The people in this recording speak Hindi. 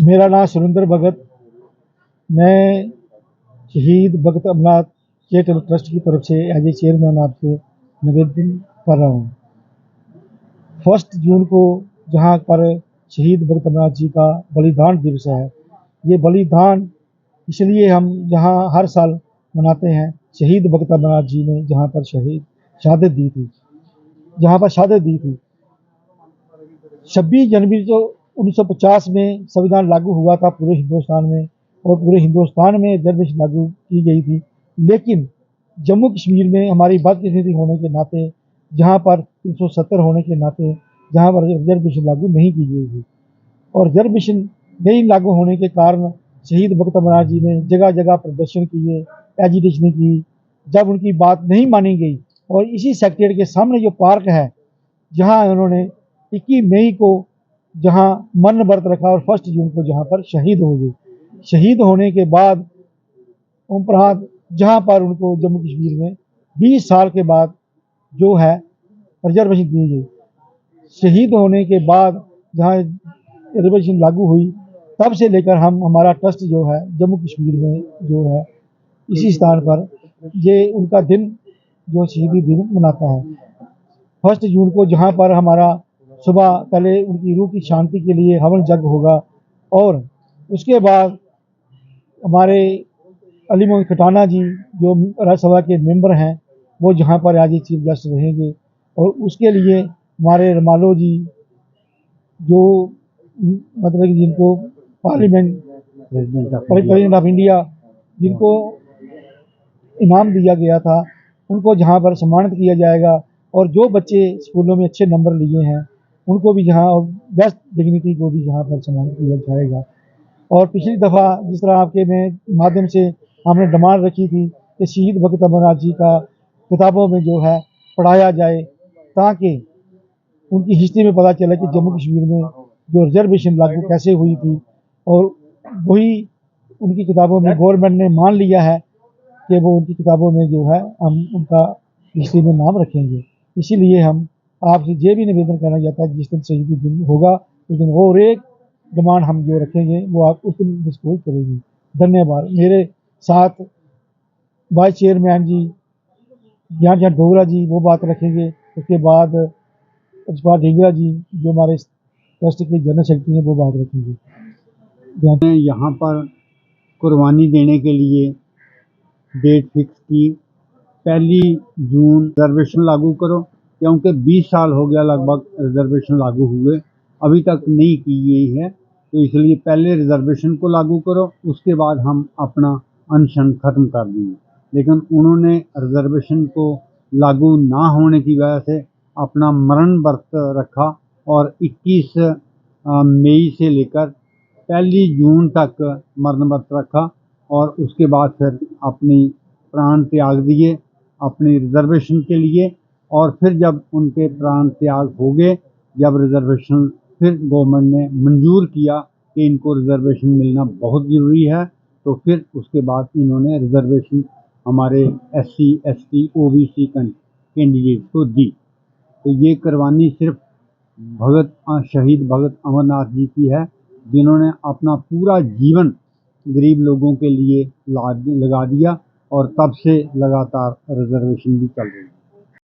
मेरा नाम सुरेंद्र भगत। मैं शहीद भगत अमरनाथ चैरिटेबल ट्रस्ट की तरफ से एज ए चेयरमैन आपसे निवेदन कर रहा हूँ। 1 जून को जहाँ पर शहीद भगत अमरनाथ जी का बलिदान दिवस है, ये बलिदान इसलिए हम जहाँ हर साल मनाते हैं। शहीद भगत अमरनाथ जी ने जहाँ पर शहादत दी थी, 26 जनवरी जो 1950 में संविधान लागू हुआ था पूरे हिंदुस्तान में, और पूरे हिंदुस्तान में रिजर्वेशन लागू की गई थी। लेकिन जम्मू कश्मीर में हमारी बदकिस्मती होने के नाते, जहाँ पर 370 होने के नाते, जहाँ पर रिजर्वेशन लागू नहीं की गई थी, और रिजर्वेशन नहीं लागू होने के कारण शहीद भगत अमरनाथ जी ने जगह जगह प्रदर्शन किए, एजिटेशन की। जब उनकी बात नहीं मानी गई, और इसी सेक्रेटरीट के सामने जो पार्क है, जहाँ उन्होंने 21 मई को जहाँ मरण व्रत रखा और 1 जून को जहाँ पर शहीद हो गए। शहीद होने के बाद उपरांत जहाँ पर उनको जम्मू कश्मीर में 20 साल के बाद जो है रिजर्वेशन दी गई। शहीद होने के बाद जहाँ रिजर्वेशन लागू हुई, तब से लेकर हमारा ट्रस्ट जो है जम्मू कश्मीर में जो है इसी स्थान पर ये उनका दिन जो शहीदी दिन मनाता है। 1 जून को जहाँ पर हमारा सुबह पहले उनकी रूह की शांति के लिए हवन यज्ञ होगा, और उसके बाद हमारे अली मोहम्मद खटाना जी जो राज्यसभा के मेंबर हैं, वो जहाँ पर आज चीफ गेस्ट रहेंगे। और उसके लिए हमारे रमालो जी जो मतलब कि जिनको पार्लियामेंट प्रेसिडेंट ऑफ इंडिया जिनको इनाम दिया गया था, उनको जहाँ पर सम्मानित किया जाएगा। और जो बच्चे स्कूलों में अच्छे नंबर लिए हैं उनको भी जहाँ, और बेस्ट डिग्निटी को भी जहाँ पर सम्मानित किया जाएगा। और पिछली दफ़ा जिस तरह आपके में माध्यम से हमने डिमांड रखी थी कि शहीद भगत अमरनाथ जी का किताबों में जो है पढ़ाया जाए, ताकि उनकी हिस्ट्री में पता चले कि जम्मू कश्मीर में जो रिजर्वेशन लागू कैसे हुई थी। और वही उनकी किताबों में गवर्नमेंट ने मान लिया है कि वो उनकी किताबों में जो है हम उनका हिस्ट्री में नाम रखेंगे। इसीलिए हम आपसे ये भी निवेदन करना चाहता है, जिस दिन शहीदी दिन होगा उस दिन और एक डिमांड हम जो रखेंगे वो आप उस दिन डिस्क्लोज करेंगे। धन्यवाद। मेरे साथ वाइस चेयरमैन जी ज्ञान डोगरा जी वो बात रखेंगे। उसके बाद रजपाल ढींगरा जी जो हमारे ट्रस्ट के जनरल सेक्रेटरी हैं वो बात रखेंगे। यहाँ पर कुर्बानी देने के लिए डेट फिक्स की 1 जून रिजर्वेशन लागू करो, क्योंकि 20 साल हो गया लगभग रिजर्वेशन लागू हुए, अभी तक नहीं की गई है। तो इसलिए पहले रिजर्वेशन को लागू करो, उसके बाद हम अपना अनशन ख़त्म कर देंगे। लेकिन उन्होंने रिजर्वेशन को लागू ना होने की वजह से अपना मरण व्रत रखा, और 21 मई से लेकर 1 जून तक मरण व्रत रखा, और उसके बाद फिर अपनी प्राण त्याग दिए अपनी रिजर्वेशन के लिए। और फिर जब उनके प्राण त्याग हो गए, जब रिजर्वेशन फिर गवर्नमेंट ने मंजूर किया कि इनको रिजर्वेशन मिलना बहुत ज़रूरी है, तो फिर उसके बाद इन्होंने रिजर्वेशन हमारे SC ST OBC कैंडिडेट को दी। तो ये कुर्बानी सिर्फ शहीद भगत अमरनाथ जी की है, जिन्होंने अपना पूरा जीवन गरीब लोगों के लिए लगा दिया, और तब से लगातार रिजर्वेशन भी चल रही है।